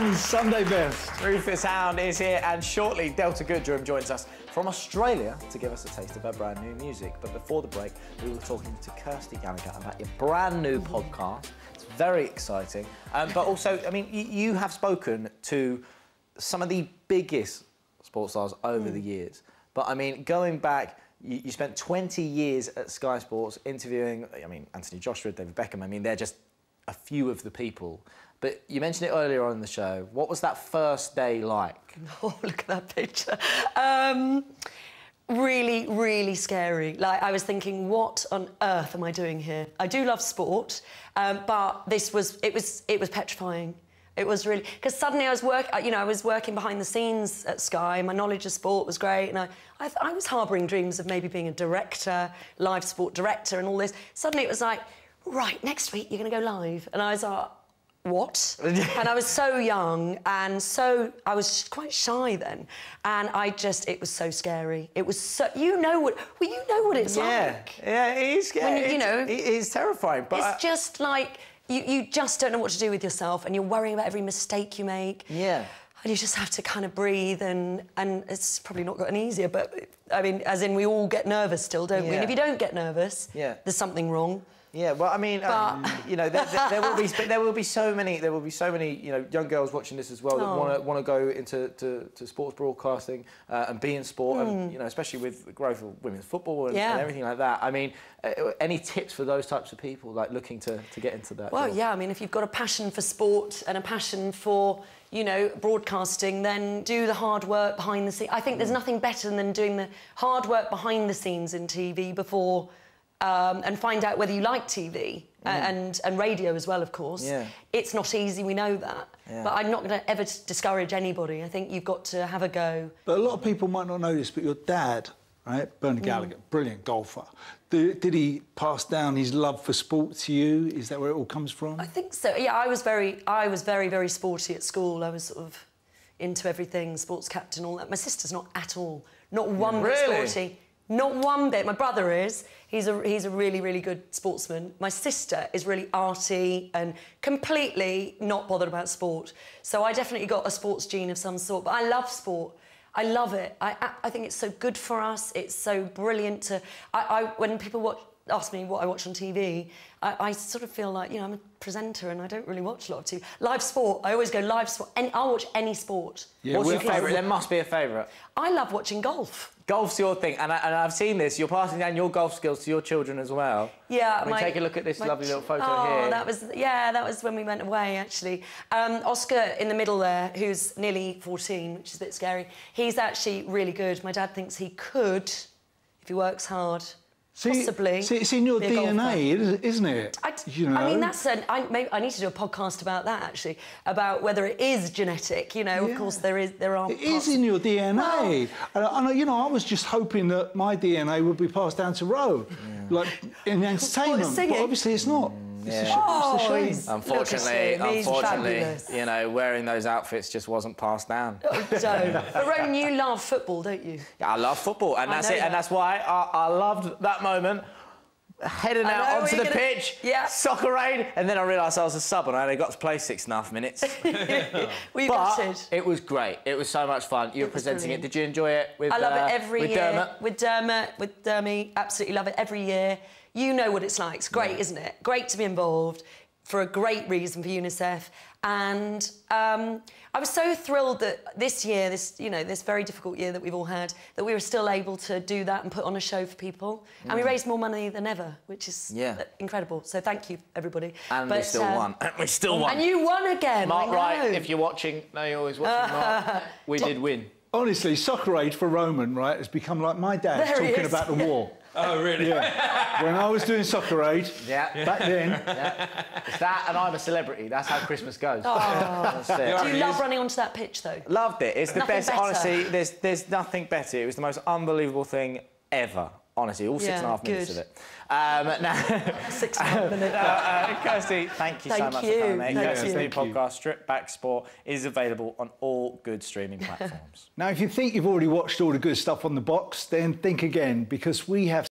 Family's Sunday Best. Rufus Hound is here, and shortly Delta Goodrum joins us from Australia to give us a taste of her brand new music. But before the break, we were talking to Kirsty Gallacher about your brand new podcast. It's very exciting. But also, I mean, you have spoken to some of the biggest sports stars over the years. But I mean, going back, you spent 20 years at Sky Sports interviewing, I mean, Anthony Joshua, David Beckham. I mean, they're just a few of the people. But you mentioned it earlier on in the show. What was that first day like? Oh, look at that picture. Really, really scary. Like, I was thinking, what on earth am I doing here? I do love sport, but it was petrifying. It was really, because suddenly I was working behind the scenes at Sky. My knowledge of sport was great, and I was harbouring dreams of maybe being a director, live sport director, and all this. Suddenly it was like, right, next week you're going to go live, and I was like, what? And I was so young, and I was quite shy then, and it was so scary. It was so, you know what it's like. Yeah, it is scary. When, you know, it is terrifying. But it's just like you just don't know what to do with yourself, and you're worrying about every mistake you make. Yeah. And you just have to kind of breathe, and it's probably not gotten easier, but I mean, as in we all get nervous still, don't we? And if you don't get nervous, there's something wrong. Yeah, well, I mean, you know, there will be so many, you know, young girls watching this as well that want to go into sports broadcasting and be in sport, and you know, especially with the growth of women's football and everything like that. I mean, any tips for those types of people like looking to get into that? Well, yeah, I mean, if you've got a passion for sport and a passion for, you know, broadcasting, then do the hard work behind the scenes. I think there's nothing better than doing the hard work behind the scenes in TV before. And find out whether you like TV and radio as well, of course. Yeah. It's not easy, we know that. Yeah. But I'm not going to ever discourage anybody. I think you've got to have a go. But a lot of people might not know this, but your dad, right, Bernard Gallagher, brilliant golfer. Did he pass down his love for sport to you? Is that where it all comes from? I think so. Yeah, I was very, very sporty at school. I was sort of into everything, sports captain, all that. My sister's not at all. Not one bit sporty. Not one bit. My brother is. He's a really, really good sportsman. My sister is really arty and completely not bothered about sport. So I definitely got a sports gene of some sort. But I love sport. I love it. I think it's so good for us. It's so brilliant to... when people ask me what I watch on TV, I sort of feel like, you know, I'm a presenter and I don't really watch a lot of TV. Live sport, I always go live sport. I'll watch any sport. Yeah, what's your favourite? There must be a favourite. I love watching golf. Golf's your thing, and I've seen this. You're passing down your golf skills to your children as well. Yeah. Take a look at this lovely little photo here. That was when we went away, actually. Oscar in the middle there, who's nearly 14, which is a bit scary. He's actually really good. My dad thinks he could, if he works hard. Possibly. See, it's in your DNA, isn't it? You know? I mean, I need to do a podcast about that, actually, about whether it is genetic. You know, of course, there are. It is in your DNA. And you know, I was just hoping that my DNA would be passed down to Ro, like in entertainment. But obviously, it's not. It's a shame. Unfortunately, you know, wearing those outfits just wasn't passed down. Oh, don't. But Rowan, you love football, don't you? Yeah, I love football, and that's it. And that's why I loved that moment, heading out onto the pitch, soccer raid, and then I realised I was a sub and I only got to play 6.5 minutes. But it was great. It was so much fun. You were presenting it. Did you enjoy it? I love it every year. Dermot? With Dermy, absolutely love it every year. You know what it's like. It's great, isn't it? Great to be involved for a great reason for UNICEF. And I was so thrilled that this year, this very difficult year that we've all had, that we were still able to do that and put on a show for people. And we raised more money than ever, which is incredible. So thank you, everybody. And we still won. We still won. And you won again. Mark Wright, if you're watching, no, you're always watching, Mark. We did win. Honestly, Soccer Aid for Roman, right, has become like my dad talking about the war. Oh, really? Yeah. When I was doing Soccer Aid, back then... It's that and I'm a celebrity. That's how Christmas goes. Oh. Do you love running onto that pitch, though? Loved it. It's the best. Better. Honestly, there's nothing better. It was the most unbelievable thing ever. Honestly, all 6.5 minutes of it. Now, 6.5 minutes. Kirsty, thank you so much for coming, mate. Kirsty's new podcast, Strip Back Sport, is available on all good streaming platforms. Now, if you think you've already watched all the good stuff on the box, then think again, because we have